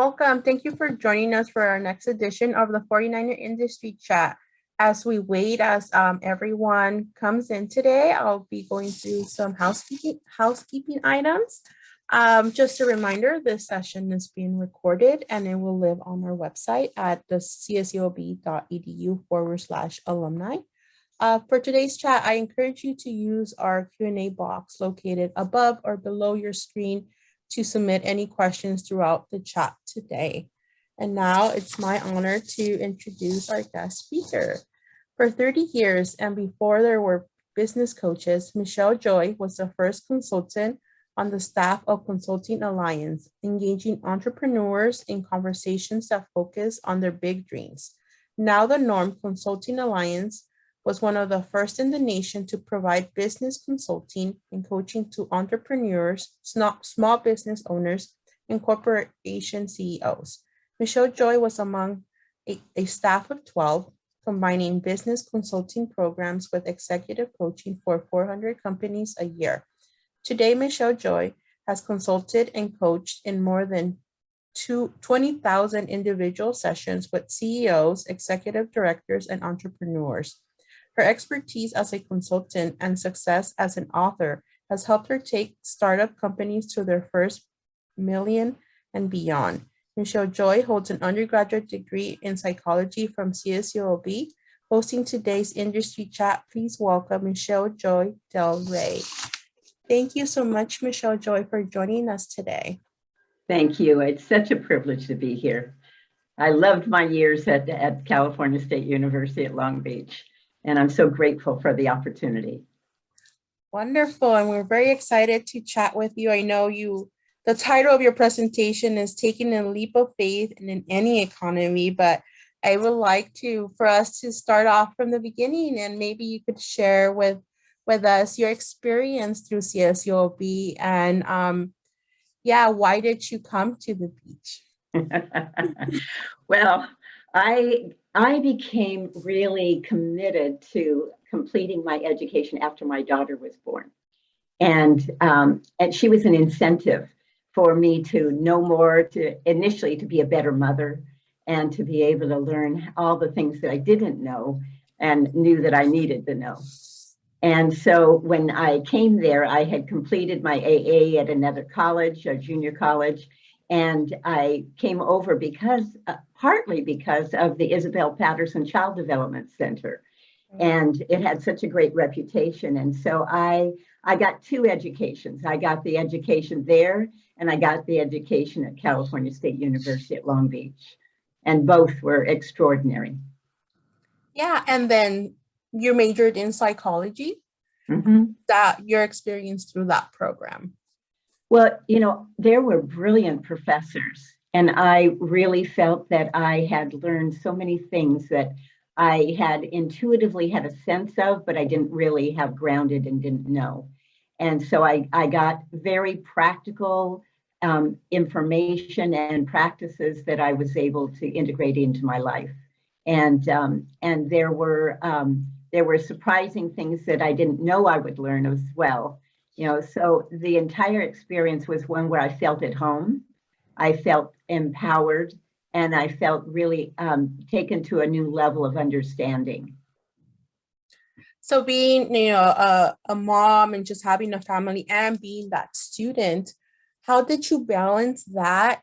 Welcome. Thank you for joining us for our next edition of the 49er Industry Chat. As we wait, as everyone comes in today, I'll be going through some housekeeping items. Just a reminder, this session is being recorded and it will live on our website at the csulb.edu/alumni. For today's chat, I encourage you to use our Q&A box located above or below your screen to submit any questions throughout the chat today. And now it's my honor to introduce our guest speaker. For 30 years and before there were business coaches, MichelJoy was the first consultant on the staff of Consulting Alliance, engaging entrepreneurs in conversations that focus on their big dreams. Now the norm, Consulting Alliance was one of the first in the nation to provide business consulting and coaching to entrepreneurs, small business owners, and corporation CEOs. MichelJoy was among a staff of 12, combining business consulting programs with executive coaching for 400 companies a year. Today, MichelJoy has consulted and coached in more than 20,000 individual sessions with CEOs, executive directors, and entrepreneurs. Her expertise as a consultant and success as an author has helped her take startup companies to their first million and beyond. MichelJoy holds an undergraduate degree in psychology from CSULB. Hosting today's industry chat, please welcome MichelJoy DelRe. Thank you so much, MichelJoy, for joining us today. Thank you. It's such a privilege to be here. I loved my years at California State University at Long Beach, and I'm so grateful for the opportunity. Wonderful, and we're very excited to chat with you. I know the title of your presentation is Taking a Leap of Faith in any economy, but I would like for us to start off from the beginning, and maybe you could share with us your experience through CSULB and why did you come to the beach? Well, I became really committed to completing my education after my daughter was born. And she was an incentive for me to know more, initially to be a better mother and to be able to learn all the things that I didn't know and knew that I needed to know. And so when I came there, I had completed my AA at another college, a junior college, and I came over partly because of the Isabel Patterson Child Development Center. And it had such a great reputation. And so I got two educations. I got the education there, and I got the education at California State University at Long Beach. And both were extraordinary. Yeah, and then you majored in psychology. Mm-hmm. That your experience through that program? Well, there were brilliant professors, and I really felt that I had learned so many things that I had intuitively had a sense of, but I didn't really have grounded and didn't know. And so I got very practical information and practices that I was able to integrate into my life. And there were surprising things that I didn't know I would learn as well. So the entire experience was one where I felt at home, I felt empowered, and I felt really taken to a new level of understanding. So being, a mom and just having a family and being that student, how did you balance that,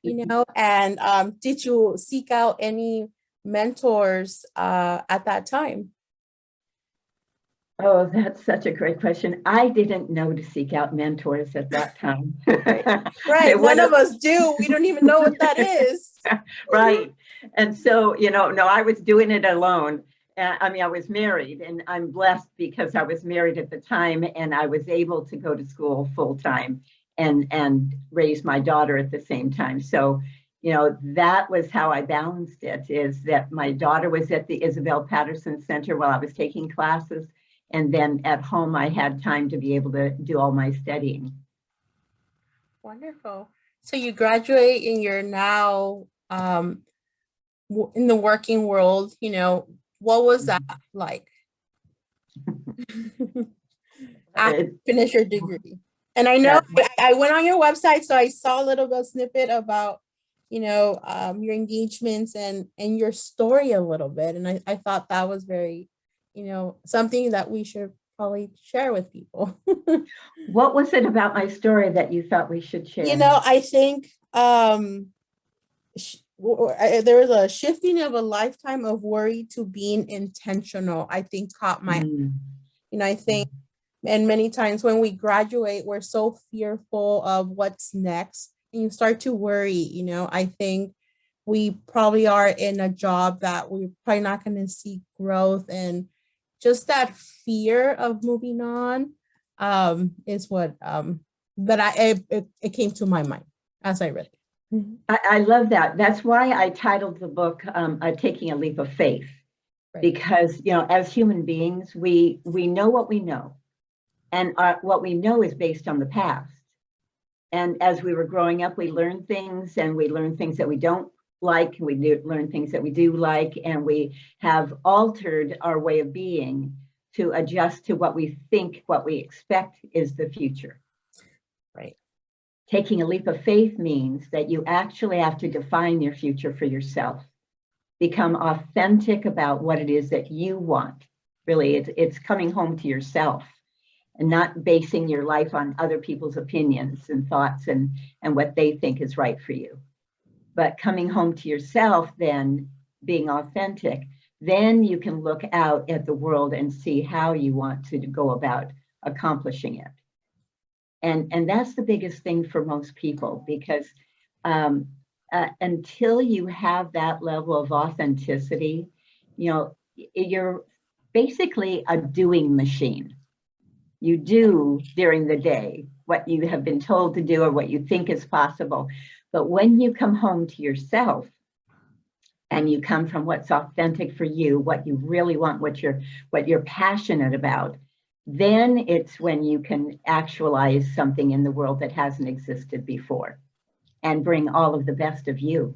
and did you seek out any mentors at that time? Oh, that's such a great question. I didn't know to seek out mentors at that time. Right. None of us do. We don't even know what that is. Right. And so, no, I was doing it alone. I was married, and I'm blessed because I was married at the time, and I was able to go to school full time and raise my daughter at the same time. So, that was how I balanced it, is that my daughter was at the Isabel Patterson Center while I was taking classes. And then at home, I had time to be able to do all my studying. Wonderful. So you graduate and you're now in the working world. What was that like? After finish your degree. And I know I went on your website, so I saw a little bit snippet about your engagements and your story a little bit. And I thought that was very, something that we should probably share with people. What was it about my story that you thought we should share? I think there was a shifting of a lifetime of worry to being intentional, I think caught my, I think, and many times when we graduate, we're so fearful of what's next and you start to worry, I think we probably are in a job that we're probably not going to see growth, and just that fear of moving on is what it came to my mind as I read it. I love that. That's why I titled the book Taking a Leap of Faith. Right. Because, as human beings, we know what we know. And what we know is based on the past. And as we were growing up, we learned things, and we learned things that we don't like. We learn things that we do like, and we have altered our way of being to adjust to what we think, what we expect is the future. Right. Taking a leap of faith means that you actually have to define your future for yourself. Become authentic about what it is that you want. Really, it's coming home to yourself and not basing your life on other people's opinions and thoughts and what they think is right for you. But coming home to yourself, then being authentic, then you can look out at the world and see how you want to go about accomplishing it. And that's the biggest thing for most people, because until you have that level of authenticity, you're basically a doing machine. You do during the day what you have been told to do or what you think is possible. But when you come home to yourself and you come from what's authentic for you, what you really want, what you're passionate about, then it's when you can actualize something in the world that hasn't existed before and bring all of the best of you.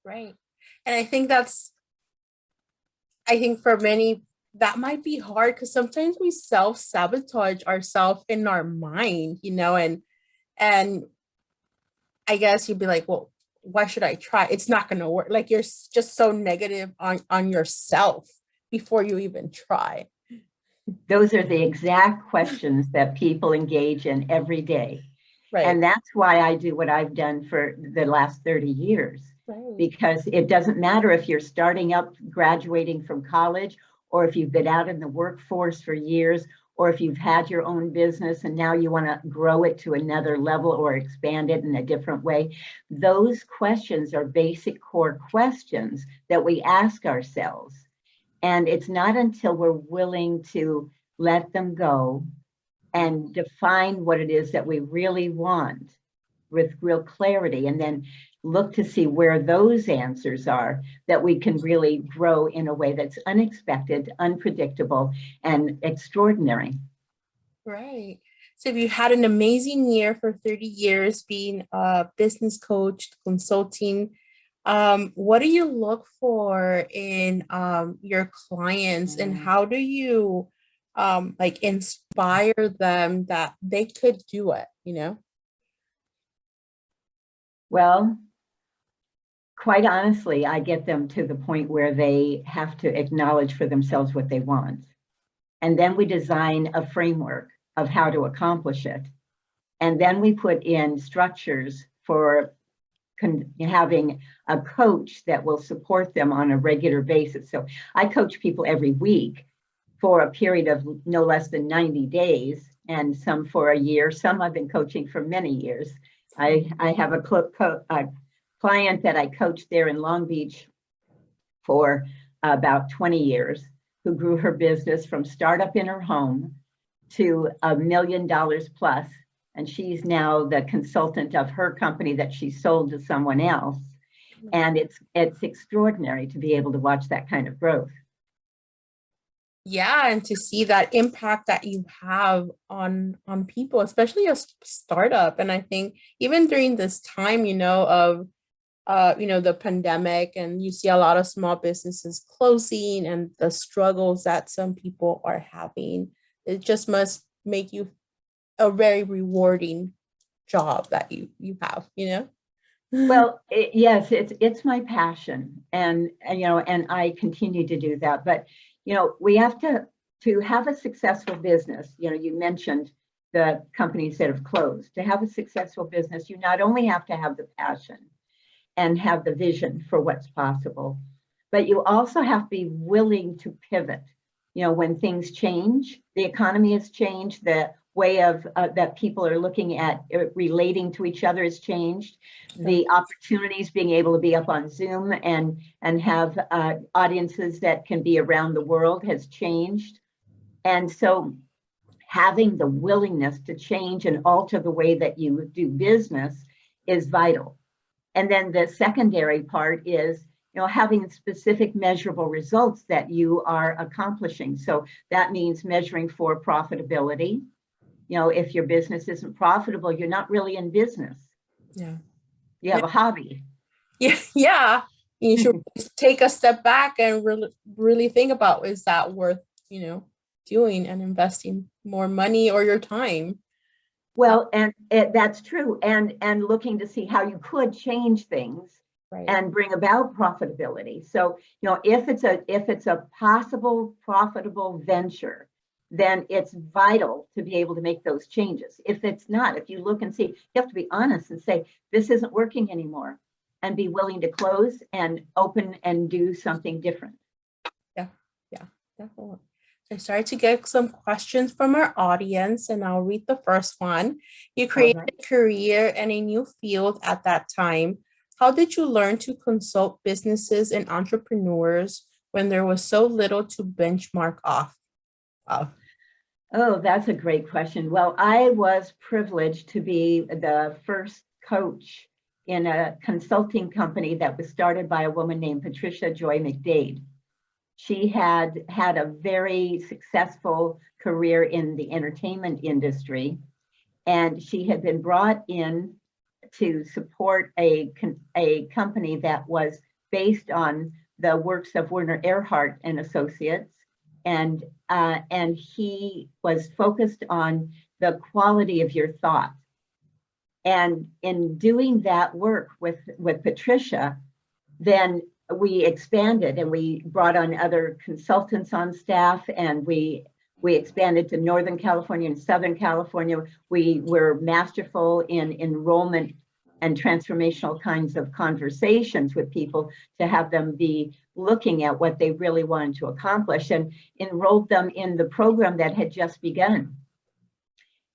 Right. And I think for many, that might be hard because sometimes we self-sabotage ourselves in our mind, and I guess you'd be like, well, why should I try? It's not going to work. Like, you're just so negative on yourself before you even try. Those are the exact questions that people engage in every day. Right. And that's why I do what I've done for the last 30 years. Right. Because it doesn't matter if you're starting up, graduating from college, or if you've been out in the workforce for years, or if you've had your own business and now you want to grow it to another level or expand it in a different way. Those questions are basic core questions that we ask ourselves. And it's not until we're willing to let them go and define what it is that we really want with real clarity, and then look to see where those answers are, that we can really grow in a way that's unexpected, unpredictable, and extraordinary. Right. So if you had an amazing year for 30 years being a business coach, consulting, what do you look for in your clients, and how do you inspire them that they could do it, Well, quite honestly, I get them to the point where they have to acknowledge for themselves what they want. And then we design a framework of how to accomplish it. And then we put in structures for having a coach that will support them on a regular basis. So I coach people every week for a period of no less than 90 days, and some for a year. Some I've been coaching for many years. I have a client that I coached there in Long Beach for about 20 years, who grew her business from startup in her home to $1 million plus. And she's now the consultant of her company that she sold to someone else. And it's extraordinary to be able to watch that kind of growth. Yeah, and to see that impact that you have on people, especially a startup. And I think even during this time, of the pandemic, and you see a lot of small businesses closing and the struggles that some people are having, it just must make you a very rewarding job that you have, Well, yes, it's my passion, and and I continue to do that. But we have to have a successful business. You mentioned the companies that have closed. To have a successful business, you not only have to have the passion and have the vision for what's possible, but you also have to be willing to pivot. When things change, the economy has changed, the way of that people are looking at relating to each other has changed. The opportunities being able to be up on Zoom and have audiences that can be around the world has changed. And so having the willingness to change and alter the way that you do business is vital. And then the secondary part is, having specific measurable results that you are accomplishing. So that means measuring for profitability. If your business isn't profitable, you're not really in business. Yeah. You have a hobby. Yeah. Yeah. You should take a step back and really think about, is that worth, doing and investing more money or your time? Well, and that's true. And looking to see how you could change things and bring about profitability. So, if it's a possible profitable venture, then it's vital to be able to make those changes. If it's not, if you look and see, you have to be honest and say, this isn't working anymore, and be willing to close and open and do something different. Yeah, definitely. I started to get some questions from our audience, and I'll read the first one. You created a career in a new field at that time. How did you learn to consult businesses and entrepreneurs when there was so little to benchmark off of? Oh, that's a great question. Well, I was privileged to be the first coach in a consulting company that was started by a woman named Patricia Joy McDade. She had had a very successful career in the entertainment industry, and she had been brought in to support a company that was based on the works of Werner Erhard and Associates, and he was focused on the quality of your thought. And in doing that work with Patricia, then we expanded and we brought on other consultants on staff, and we expanded to Northern California and Southern California. We were masterful in enrollment and transformational kinds of conversations with people to have them be looking at what they really wanted to accomplish, and enrolled them in the program that had just begun.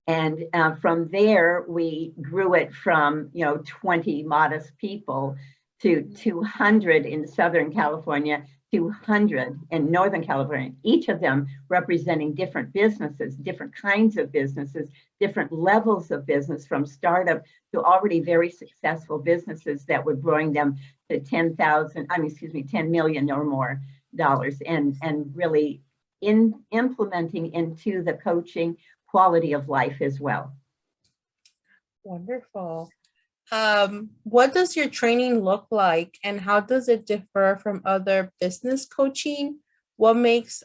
And from there, we grew it from 20 modest people to 200 in Southern California, 200 in Northern California, each of them representing different businesses, different kinds of businesses, different levels of business, from startup to already very successful businesses that were growing them to 10 million or more dollars, and really implementing into the coaching quality of life as well. Wonderful. What does your training look like, and how does it differ from other business coaching? What makes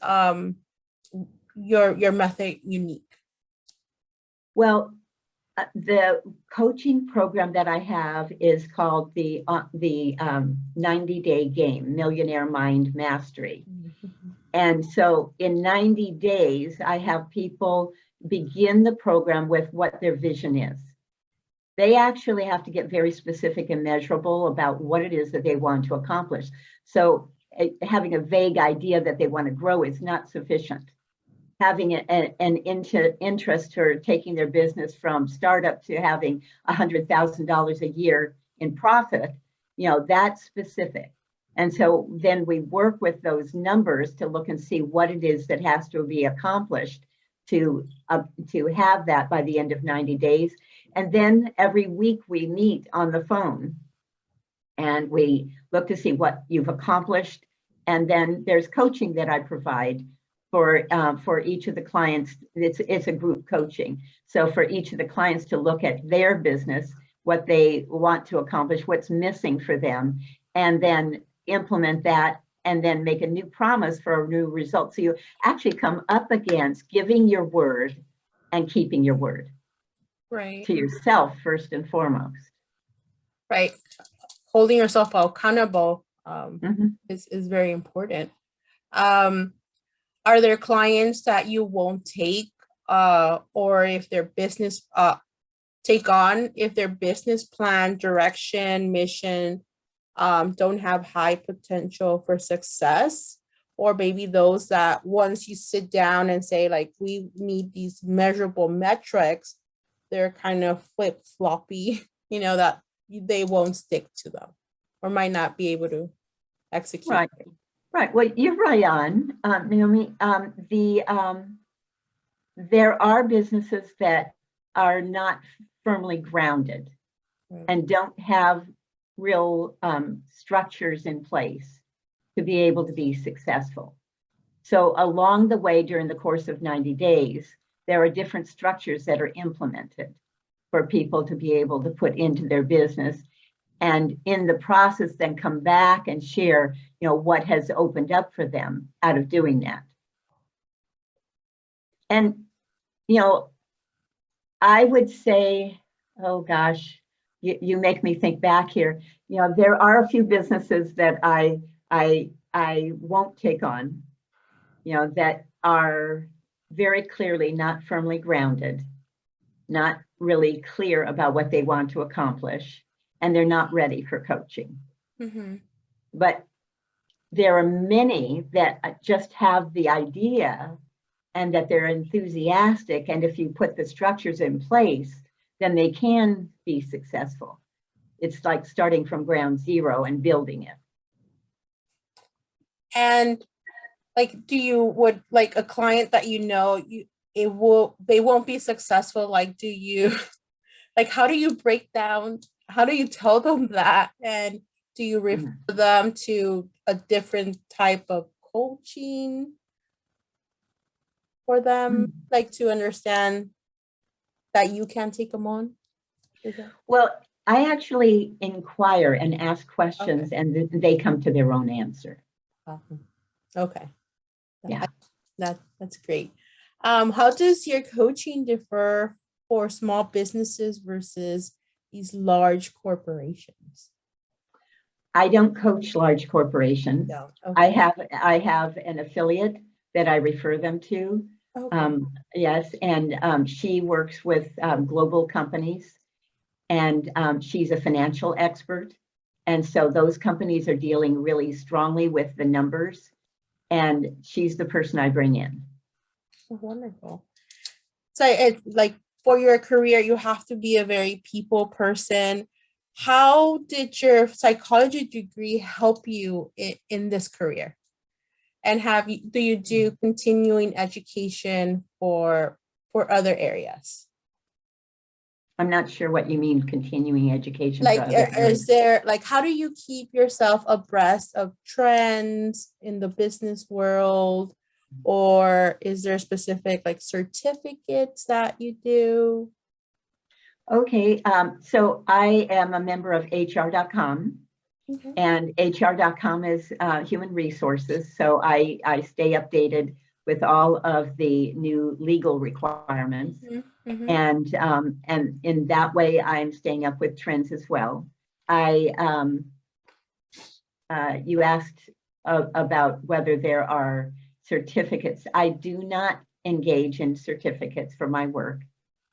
your method unique? Well, the coaching program that I have is called the 90-day game, Millionaire Mind Mastery. And so in 90 days, I have people begin the program with what their vision is. They actually have to get very specific and measurable about what it is that they want to accomplish. So having a vague idea that they want to grow is not sufficient. Having an interest or taking their business from startup to having $100,000 a year in profit, that's specific. And so then we work with those numbers to look and see what it is that has to be accomplished to have that by the end of 90 days. And then every week we meet on the phone and we look to see what you've accomplished. And then there's coaching that I provide for each of the clients. It's a group coaching. So for each of the clients to look at their business, what they want to accomplish, what's missing for them, and then implement that, and then make a new promise for a new result. So you actually come up against giving your word and keeping your word. Right. To yourself first and foremost. right? Holding yourself accountable Mhm. is very important. Are there clients that you won't take, or if their business take on if their business plan, direction, mission don't have high potential for success? Or maybe those that once you sit down and say, like, we need these measurable metrics, they're kind of flip-floppy, that they won't stick to them or might not be able to execute. Right. Right. Well, you're right on, Naomi. There are businesses that are not firmly grounded Right. and don't have real structures in place to be able to be successful. So along the way, during the course of 90 days, there are different structures that are implemented for people to be able to put into their business, and in the process then come back and share, what has opened up for them out of doing that. And, I would say, oh gosh, you make me think back here. There are a few businesses that I won't take on, that are very clearly not firmly grounded, not really clear about what they want to accomplish, and they're not ready for coaching. Mm-hmm. But there are many that just have the idea and that they're enthusiastic. And if you put the structures in place, then they can be successful. It's like starting from ground zero and building it. And like, would like a client that they won't be successful, like, do you like, how do you tell them that, and do you refer them to a different type of coaching for them, like, to understand that you can take them on? Well, I actually inquire and ask questions, and they come to their own answer. Okay. Yeah. That's great. How does your coaching differ for small businesses versus these large corporations? I don't coach large corporations. No. Okay. I have an affiliate that I refer them to. Okay. Yes, and she works with global companies, and she's a financial expert. And so those companies are dealing really strongly with the numbers, and she's the person I bring in. Wonderful. So it's like, for your career, you have to be a very people person. How did your psychology degree help you in this career? And do you do continuing education for other areas? I'm not sure what you mean, continuing education. Like, is there, like, how do you keep yourself abreast of trends in the business world? Or is there specific, like, certificates that you do? Okay, so I am a member of HR.com, and HR.com is human resources. So I stay updated with all of the new legal requirements. And in that way, I'm staying up with trends as well. You asked about whether there are certificates. I do not engage in certificates for my work.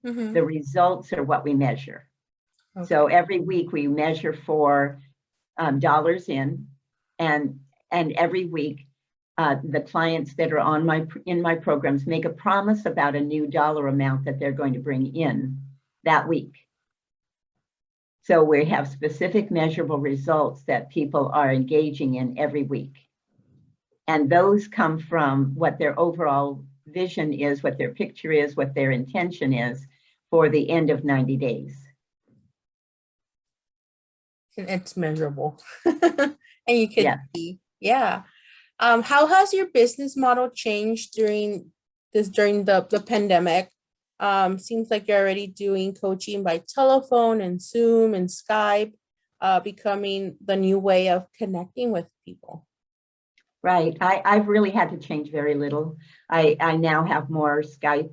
The results are what we measure. Okay. So every week we measure for dollars in, and every week the clients that are in my programs make a promise about a new dollar amount that they're going to bring in that week. So we have specific measurable results that people are engaging in every week. And those come from what their overall vision is, what their picture is, what their intention is for the end of 90 days. It's measurable. And you can see, yeah. How has your business model changed during the pandemic? Seems like you're already doing coaching by telephone and Zoom and Skype, becoming the new way of connecting with people. Right. I've really had to change very little. I now have more Skype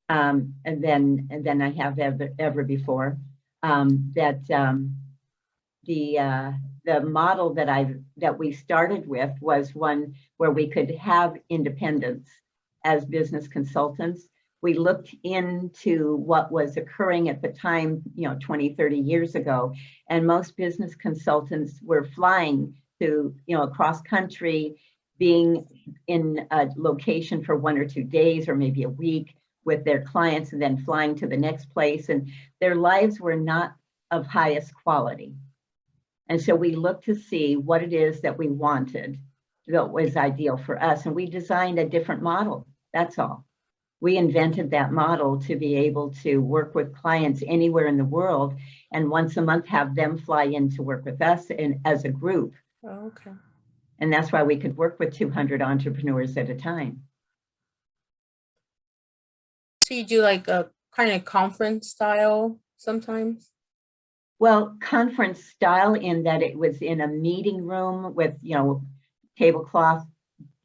than I have ever before. the model that we started with was one where we could have independence as business consultants. We looked into what was occurring at the time, 20, 30 years ago, and most business consultants were flying to, across country, being in a location for 1 or 2 days or maybe a week with their clients and then flying to the next place. And their lives were not of highest quality. And so we looked to see what it is that we wanted that was ideal for us. And we designed a different model. That's all. We invented that model to be able to work with clients anywhere in the world, and once a month have them fly in to work with us as a group. Oh, okay. And that's why we could work with 200 entrepreneurs at a time. So you do like a kind of conference style sometimes? Well, conference style in that it was in a meeting room with, tablecloth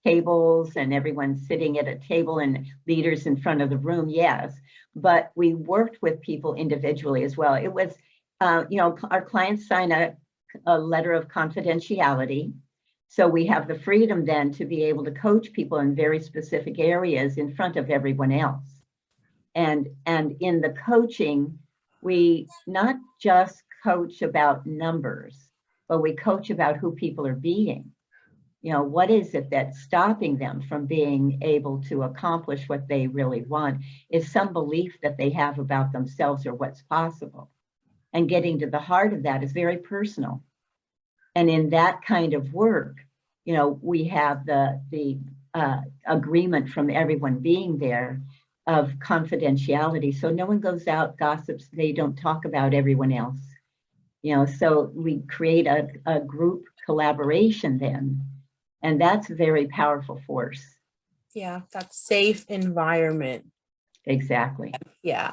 tables and everyone sitting at a table and leaders in front of the room, yes. But we worked with people individually as well. It was, our clients sign a letter of confidentiality. So we have the freedom then to be able to coach people in very specific areas in front of everyone else. And in the coaching, we not just coach about numbers, but we coach about who people are being. What is it that's stopping them from being able to accomplish what they really want? Is some belief that they have about themselves or what's possible. And getting to the heart of that is very personal. And in that kind of work, we have the agreement from everyone being there of confidentiality. So no one goes out, gossips, they don't talk about everyone else. So we create a group collaboration then. And that's a very powerful force. Yeah, that safe environment. Exactly. Yeah.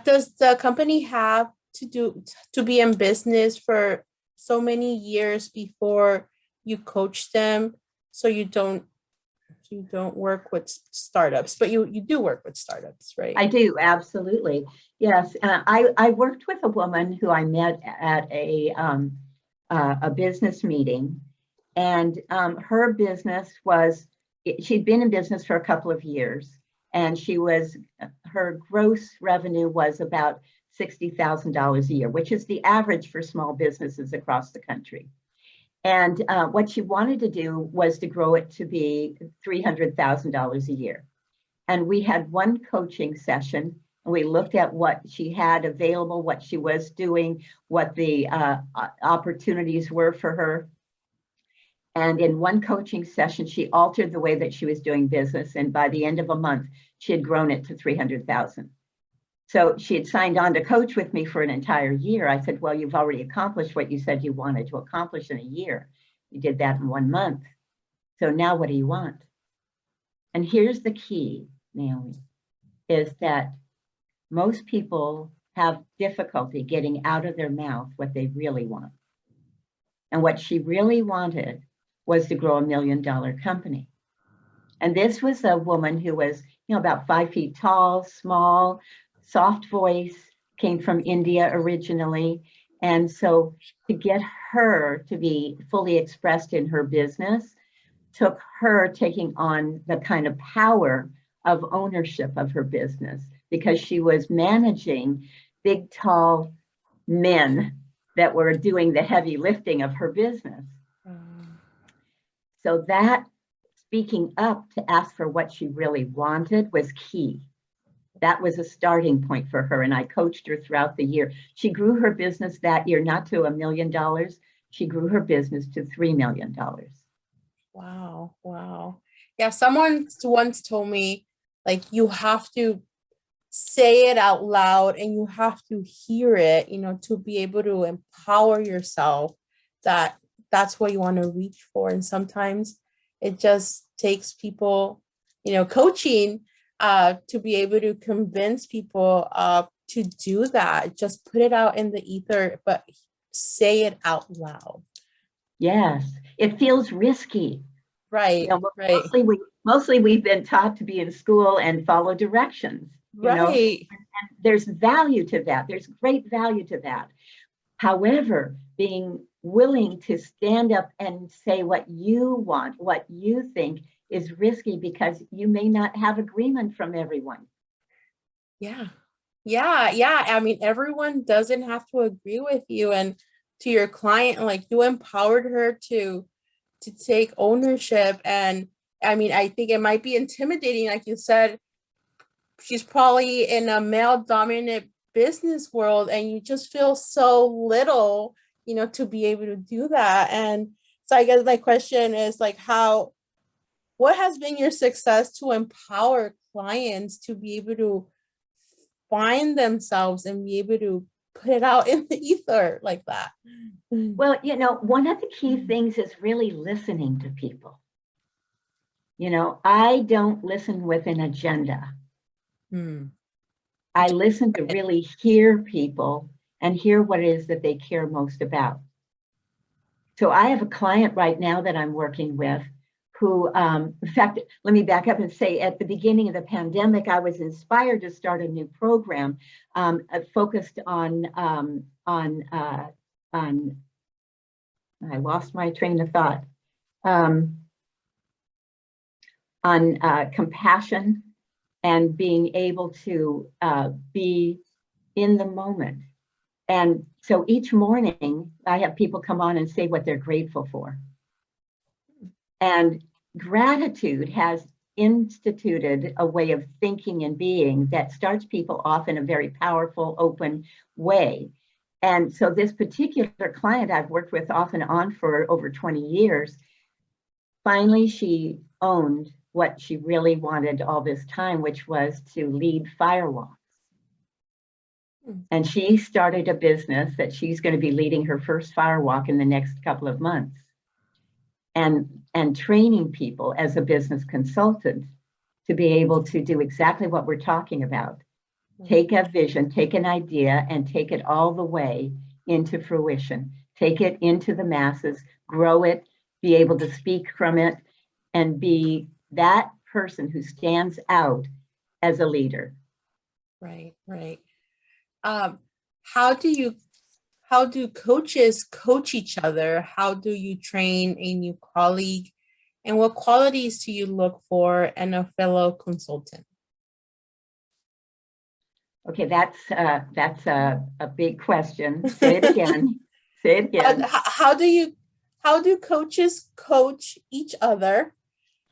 Does the company have to be in business for so many years before you coach them, so you don't work with startups, but you do work with startups, right? I do, absolutely. Yes. I worked with a woman who I met at a business meeting, and her business she'd been in business for a couple of years, and her gross revenue was about $60,000 a year, which is the average for small businesses across the country. And what she wanted to do was to grow it to be $300,000 a year. And we had one coaching session, and we looked at what she had available, what she was doing, what the opportunities were for her. And in one coaching session, she altered the way that she was doing business. And by the end of a month, she had grown it to 300,000. So she had signed on to coach with me for an entire year. I said, well, you've already accomplished what you said you wanted to accomplish in a year. You did that in 1 month. So now what do you want? And here's the key, Naomi, is that most people have difficulty getting out of their mouth what they really want. And what she really wanted was to grow $1 million company. And this was a woman who was, about 5 feet tall, small, soft voice, came from India originally. And so to get her to be fully expressed in her business took her taking on the kind of power of ownership of her business, because she was managing big, tall men that were doing the heavy lifting of her business. So that speaking up to ask for what she really wanted was key. That was a starting point for her, and I coached her throughout the year. She grew her business that year, not to $1 million. She grew her business to $3 million. Wow. Wow. Yeah. Someone once told me, like, you have to say it out loud and you have to hear it, to be able to empower yourself that that's what you want to reach for. And sometimes it just takes people, coaching to be able to convince people to do that. Just put it out in the ether, but say it out loud. Yes, it feels risky. Right. Right. Mostly we've been taught to be in school and follow directions. Right. And there's value to that. There's great value to that. However, being willing to stand up and say what you want, what you think is risky because you may not have agreement from everyone. Yeah. Yeah. I mean, everyone doesn't have to agree with you. And to your client, like you empowered her to take ownership. And I mean, I think it might be intimidating, like you said, she's probably in a male dominant business world and you just feel so little, to be able to do that. And so I guess my question is like, what has been your success to empower clients to be able to find themselves and be able to put it out in the ether like that? Well, one of the key things is really listening to people. I don't listen with an agenda. I listen to really hear people and hear what it is that they care most about. So I have a client right now that I'm working with who, in fact, let me back up and say at the beginning of the pandemic, I was inspired to start a new program focused on I lost my train of thought, on compassion and being able to be in the moment. And so each morning I have people come on and say what they're grateful for. And gratitude has instituted a way of thinking and being that starts people off in a very powerful, open way. And so this particular client I've worked with off and on for over 20 years, finally she owned what she really wanted all this time, which was to lead firewalks. And she started a business that she's going to be leading her first firewalk in the next couple of months. And training people as a business consultant to be able to do exactly what we're talking about. Take a vision, take an idea, and take it all the way into fruition. Take it into the masses, grow it, be able to speak from it, and be that person who stands out as a leader. Right. How do coaches coach each other? How do you train a new colleague? And what qualities do you look for in a fellow consultant? Okay, that's a big question. Say it again. Say it again. How do coaches coach each other?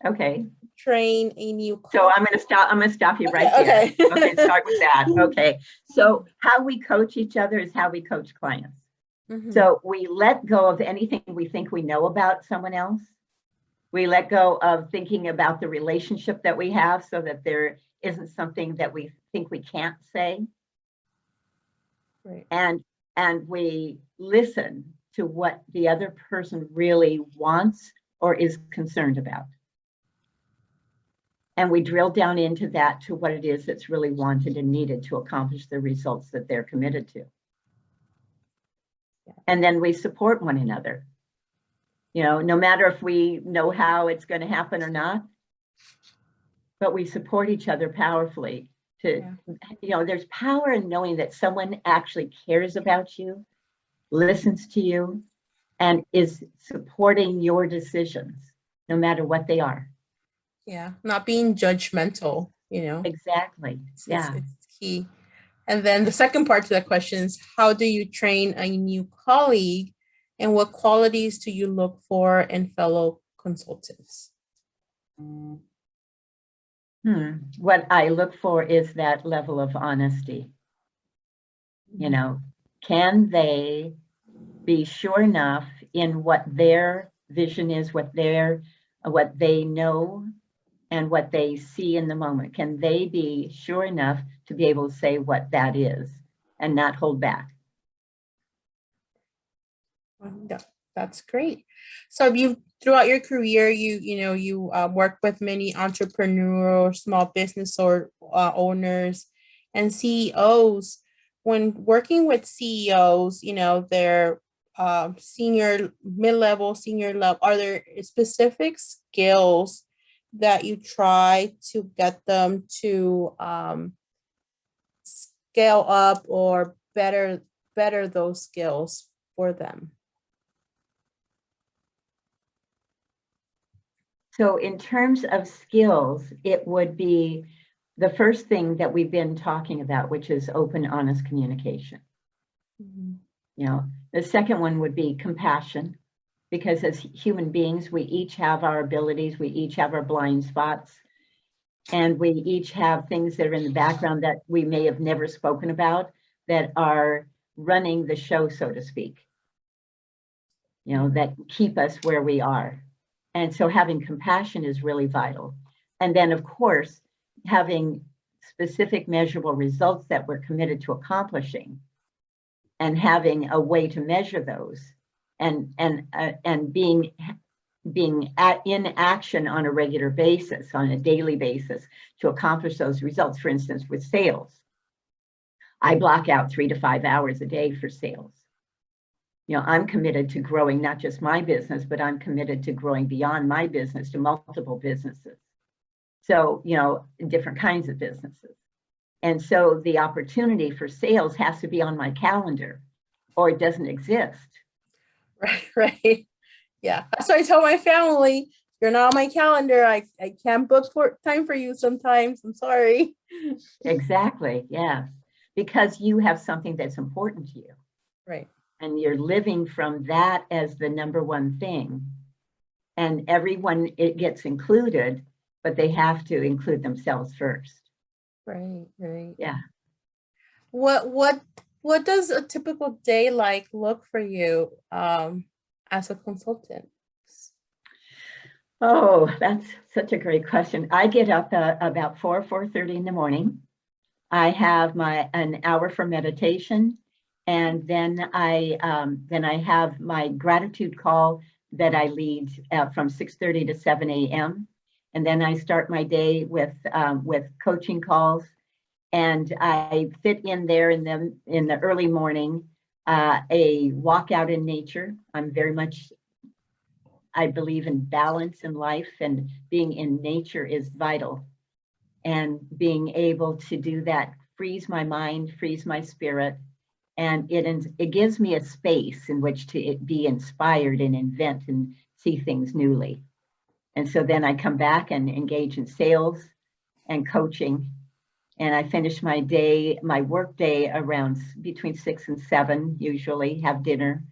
Okay. Train a new colleague? So I'm going to stop you right there. Okay, start with that. Okay. So how we coach each other is how we coach clients. So we let go of anything we think we know about someone else. We let go of thinking about the relationship that we have so that there isn't something that we think we can't say. Right. And we listen to what the other person really wants or is concerned about. And we drill down into that to what it is that's really wanted and needed to accomplish the results that they're committed to. Yeah. And then we support one another. No matter if we know how it's going to happen or not, but we support each other powerfully there's power in knowing that someone actually cares about you, listens to you, and is supporting your decisions, no matter what they are. Yeah, not being judgmental, Exactly. It's key. And then the second part to that question is, how do you train a new colleague and what qualities do you look for in fellow consultants? What I look for is that level of honesty. Can they be sure enough in what their vision is, what they know, and what they see in the moment? Can they be sure enough to be able to say what that is and not hold back? That's great. So throughout your career, you work with many entrepreneurial small business or owners and CEOs. When working with CEOs, they're senior, mid-level, senior level, are there specific skills that you try to get them to scale up or better better those skills for them? So in terms of skills, it would be the first thing that we've been talking about, which is open, honest communication. Mhm. You know, the second one would be compassion, because as human beings, we each have our abilities, we each have our blind spots, and we each have things that are in the background that we may have never spoken about that are running the show, so to speak, you know, that keep us where we are. And so having compassion is really vital. And then, of course, having specific measurable results that we're committed to accomplishing and having a way to measure those and being in action on a regular basis, on a daily basis to accomplish those results. For instance, with sales, I block out 3 to 5 hours a day for sales. You know, I'm committed to growing not just my business, but I'm committed to growing beyond my business to multiple businesses. So, you know, different kinds of businesses. And so the opportunity for sales has to be on my calendar or it doesn't exist. Right, right. Yeah. That's why I tell my family, you're not on my calendar. I can't book time for you sometimes. I'm sorry. Exactly. Yes. Because you have something that's important to you. Right. And you're living from that as the number one thing. And everyone, it gets included, but they have to include themselves first. Right, right. Yeah. What does a typical day like look for you as a consultant? Oh, that's such a great question. I get up about 4:30 in the morning. I have an hour for meditation, and then I have my gratitude call that I lead from 6:30 to 7 a.m. And then I start my day with coaching calls, and I fit in there in the early morning a walk out in nature. I'm very much, I believe in balance in life, and being in nature is vital. And being able to do that frees my mind, frees my spirit, and it gives me a space in which to be inspired and invent and see things newly. And so then I come back and engage in sales and coaching, and I finish my day, my work day around between 6 and 7, usually have dinner,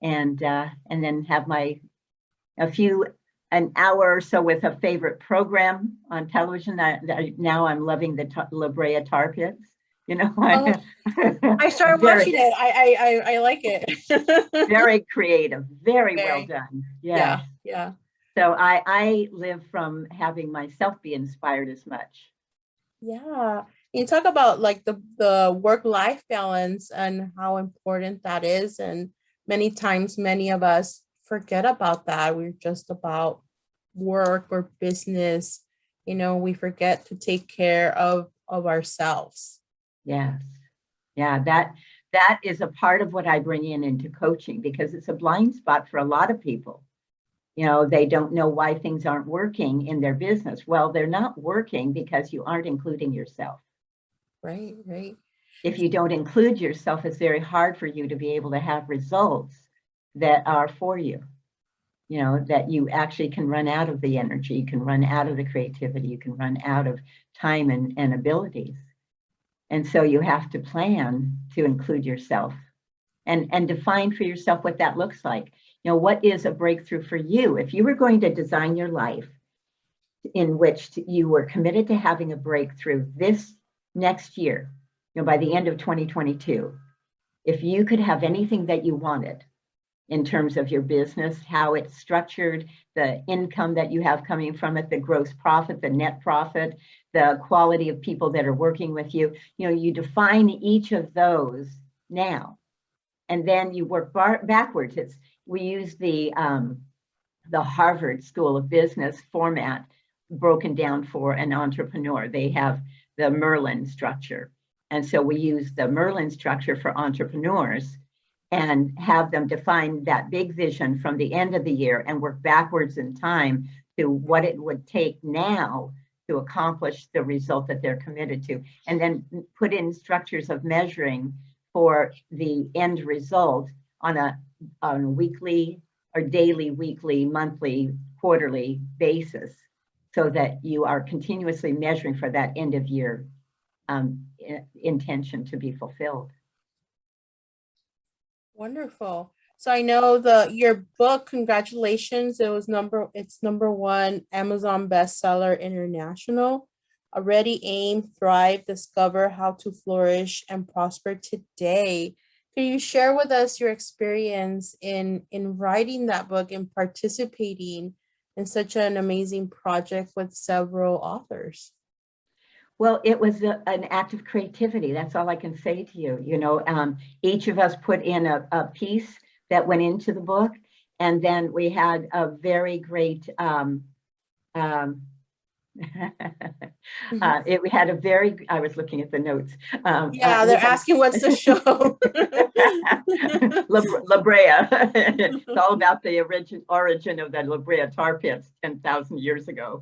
and then have an hour or so with a favorite program on television. Now I'm loving the La Brea Tar Pits. You know, Oh, I started watching it. I like it. Very creative, very well Very. done. Yeah, Yes. yeah. So I live from having myself be inspired as much. Yeah. You talk about like the work-life balance and how important that is. And many times, many of us forget about that. We're just about work or business. You know, we forget to take care of ourselves. Yes. Yeah, that is a part of what I bring into coaching, because it's a blind spot for a lot of people. You know, they don't know why things aren't working in their business. Well, they're not working because you aren't including yourself. Right, right. If you don't include yourself, it's very hard for you to be able to have results that are for you. You know, that you actually can run out of the energy, you can run out of the creativity, you can run out of time and abilities. And so you have to plan to include yourself and define for yourself what that looks like. You know, what is a breakthrough for you? If you were going to design your life in which you were committed to having a breakthrough this next year, you know, by the end of 2022, if you could have anything that you wanted in terms of your business, how it's structured, the income that you have coming from it, the gross profit, the net profit, the quality of people that are working with you, you know, you define each of those now, and then you work backwards. We use the Harvard School of Business format broken down for an entrepreneur. They have the Merlin structure. And so we use the Merlin structure for entrepreneurs and have them define that big vision from the end of the year and work backwards in time to what it would take now to accomplish the result that they're committed to. And then put in structures of measuring for the end result on a weekly or daily, weekly, monthly, quarterly basis, so that you are continuously measuring for that end of year intention to be fulfilled. Wonderful. So I know your book, congratulations. It's #1 Amazon bestseller international. Already Aim, Thrive, Discover How to Flourish and Prosper Today. Can you share with us your experience in writing that book and participating in such an amazing project with several authors? Well, it was an act of creativity. That's all I can say to you. You know, each of us put in a piece that went into the book, and then we had a very great. We had a very. I was looking at the notes. Yeah, they're asking what's the show. La Brea. It's all about the origin of the La Brea tar pits 10,000 years ago.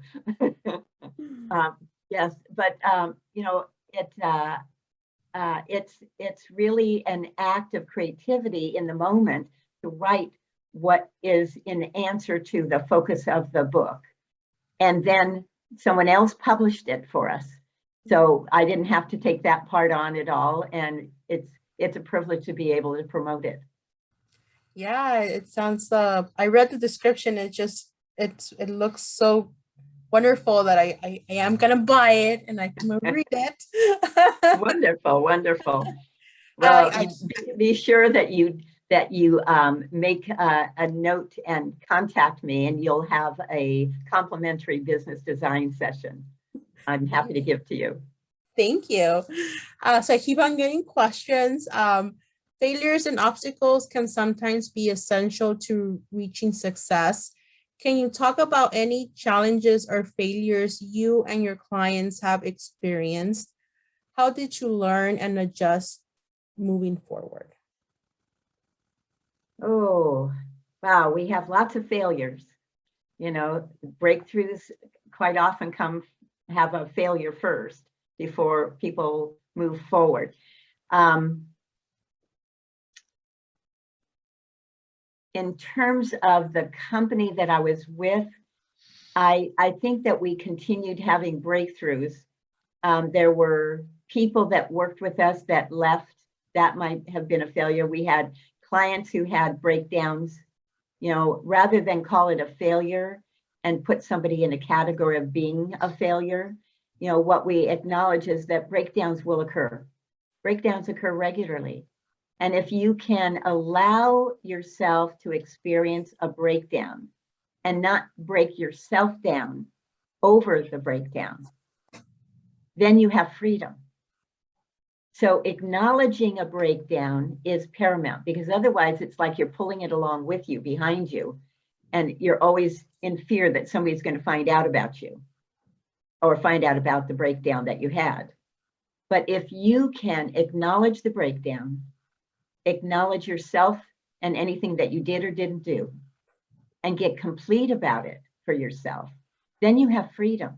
Yes, but you know, it's really an act of creativity in the moment to write what is in answer to the focus of the book, and then someone else published it for us. So I didn't have to take that part on at all, and it's a privilege to be able to promote it. Yeah, it sounds. I read the description. It looks so wonderful that I am gonna buy it and I'm gonna read it. Wonderful, wonderful. Well, be sure that you make a note and contact me, and you'll have a complimentary business design session. I'm happy to give to you. Thank you. So I keep on getting questions. Failures and obstacles can sometimes be essential to reaching success. Can you talk about any challenges or failures you and your clients have experienced? How did you learn and adjust moving forward? Oh, wow. We have lots of failures. You know, breakthroughs quite often have a failure first before people move forward. In terms of the company that I was with, I think that we continued having breakthroughs. There were people that worked with us that left. That might have been a failure. We had clients who had breakdowns. You know, rather than call it a failure and put somebody in a category of being a failure, you know, what we acknowledge is that breakdowns will occur. Breakdowns occur regularly. And if you can allow yourself to experience a breakdown and not break yourself down over the breakdown, then you have freedom. So acknowledging a breakdown is paramount, because otherwise it's like you're pulling it along with you, behind you, and you're always in fear that somebody's going to find out about you or find out about the breakdown that you had. But if you can acknowledge the breakdown, acknowledge yourself and anything that you did or didn't do, and get complete about it for yourself, then you have freedom.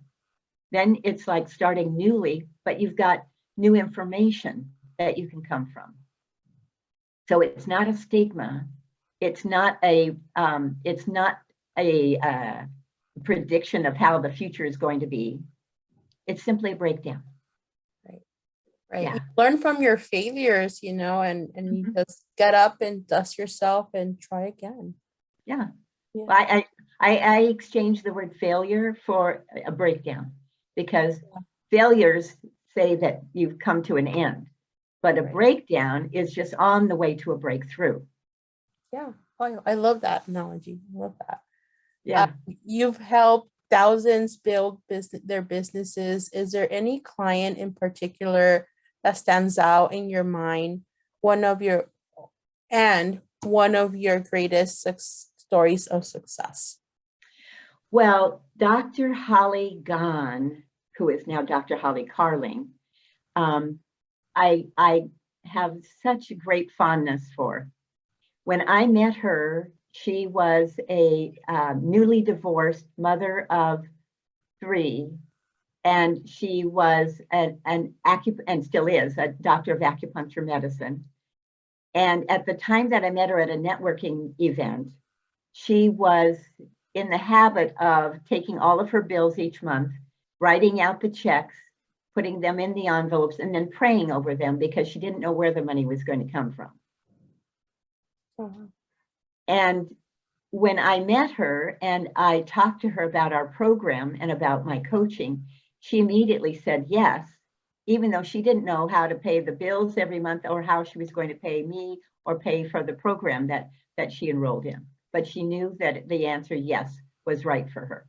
Then it's like starting newly, but you've got new information that you can come from. So it's not a stigma. It's not a prediction of how the future is going to be. It's simply a breakdown. Right. Yeah. You learn from your failures, you know, and you just get up and dust yourself and try again. Yeah. Well, I exchange the word failure for a breakdown, because failures say that you've come to an end, but a breakdown is just on the way to a breakthrough. Yeah. Oh, I love that analogy. I love that. Yeah. You've helped thousands build their businesses. Is there any client in particular that stands out in your mind, one of your greatest stories of success? Well, Dr. Holly Gahn, who is now Dr. Holly Carling, I have such great fondness for. When I met her, she was a newly divorced mother of 3, and she was and still is a doctor of acupuncture medicine. And at the time that I met her at a networking event, she was in the habit of taking all of her bills each month, writing out the checks, putting them in the envelopes, and then praying over them because she didn't know where the money was going to come from. And when I met her and I talked to her about our program and about my coaching, she immediately said yes, even though she didn't know how to pay the bills every month or how she was going to pay me or pay for the program that she enrolled in. But she knew that the answer yes was right for her.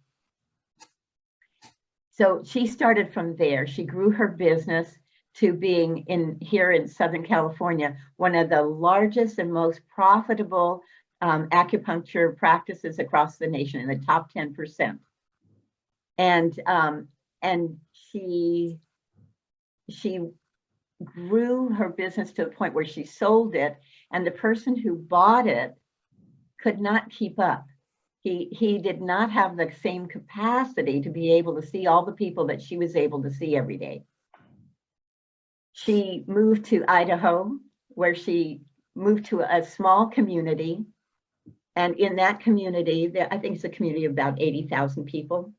So she started from there. She grew her business to being here in Southern California, one of the largest and most profitable acupuncture practices across the nation, in the top 10%. And she grew her business to the point where she sold it, and the person who bought it could not keep up. He did not have the same capacity to be able to see all the people that she was able to see every day. She moved to Idaho, where she moved to a small community. And in that community, I think it's a community of about 80,000 people.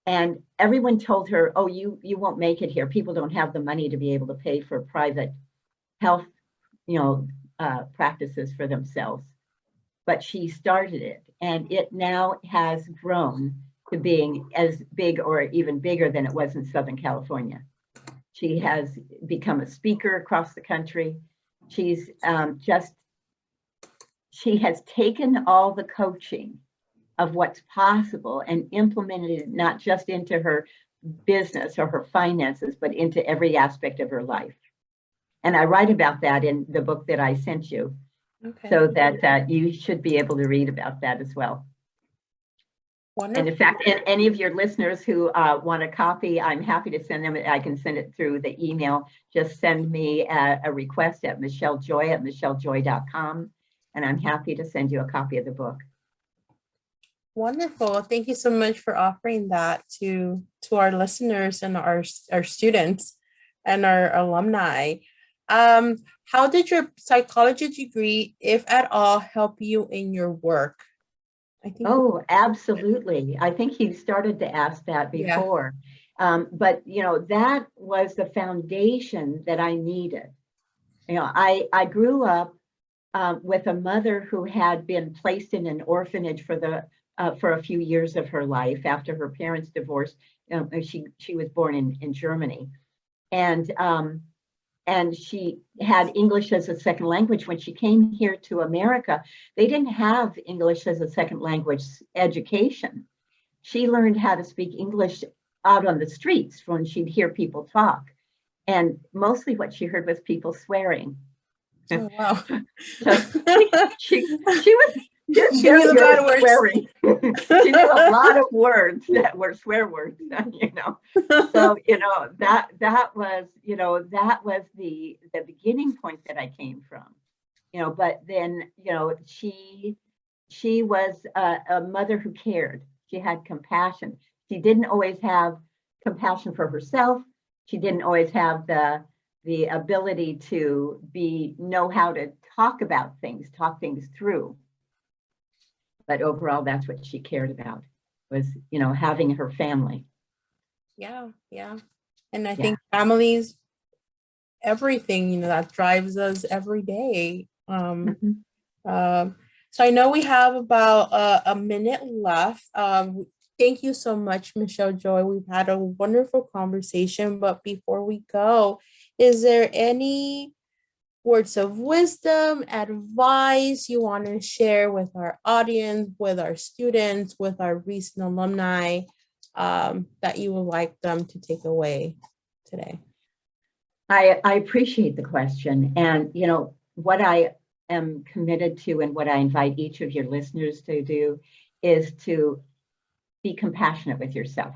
And everyone told her, oh, you won't make it here. People don't have the money to be able to pay for private health, practices for themselves. But she started it, and it now has grown to being as big or even bigger than it was in Southern California. She has become a speaker across the country. She has taken all the coaching of what's possible and implemented it not just into her business or her finances, but into every aspect of her life. And I write about that in the book that I sent you. Okay. So that you should be able to read about that as well. Wonderful. And in fact, any of your listeners who want a copy, I'm happy to send them. I can send it through the email. Just send me a request at MichelJoy@micheljoy.com, and I'm happy to send you a copy of the book. Wonderful. Thank you so much for offering that to our listeners and our students and our alumni. How did your psychology degree, if at all, help you in your work? Absolutely. I think you started to ask that before. Yeah. But that was the foundation that I needed. I grew up with a mother who had been placed in an orphanage for a few years of her life after her parents divorced. She was born in Germany, and she had English as a second language. When she came here to America, they didn't have English as a second language education. She learned how to speak English out on the streets when she'd hear people talk. And mostly what she heard was people swearing. Oh, wow. So she was just very good at swearing. She knew a lot of words that were swear words, So, that was the beginning point that I came from, but then, she was a mother who cared. She had compassion. She didn't always have compassion for herself. She didn't always have the ability to know how to talk things through. But overall, that's what she cared about, was, having her family. Yeah. And I think families, everything, that drives us every day. So I know we have about a minute left. Thank you so much, MichelJoy. We've had a wonderful conversation, but before we go, is there any words of wisdom, advice you want to share with our audience, with our students, with our recent alumni, that you would like them to take away today? I appreciate the question. And, what I am committed to and what I invite each of your listeners to do is to be compassionate with yourself.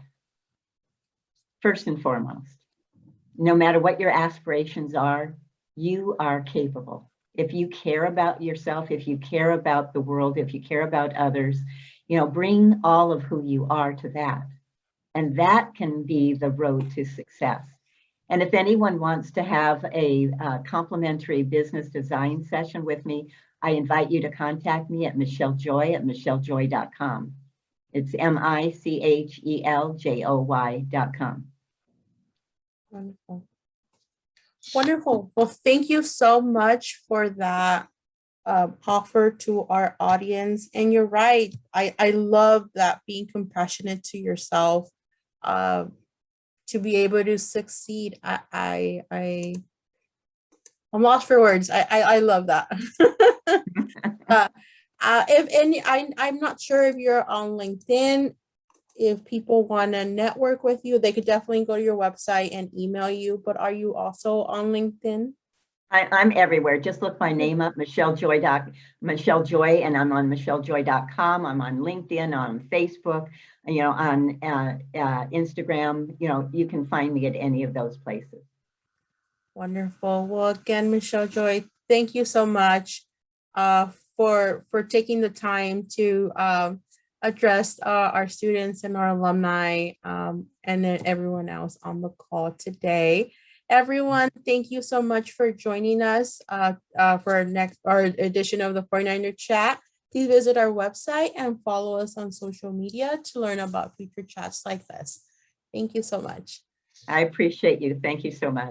First and foremost, no matter what your aspirations are, you are capable. If you care about yourself, if you care about the world, if you care about others, bring all of who you are to that. And that can be the road to success. And if anyone wants to have a complimentary business design session with me, I invite you to contact me at MichelJoy at MichelJoy.com. It's MichelJoy.com. Wonderful. Wonderful. Well, thank you so much for that offer to our audience. And you're right. I love that, being compassionate to yourself, to be able to succeed. I'm lost for words. I love that. If any, I'm not sure if you're on LinkedIn. If people want to network with you, they could definitely go to your website and email you. But are you also on LinkedIn? I'm everywhere. Just look my name up, MichelJoy, and I'm on MichelJoy.com. I'm on LinkedIn, on Facebook, on Instagram. You can find me at any of those places. Wonderful. Well, again, MichelJoy, thank you so much for taking the time to address our students and our alumni, and then everyone else on the call today. Everyone, thank you so much for joining us for our edition of the 49er Chat. Please visit our website and follow us on social media to learn about future chats like this. Thank you so much. I appreciate you. Thank you so much.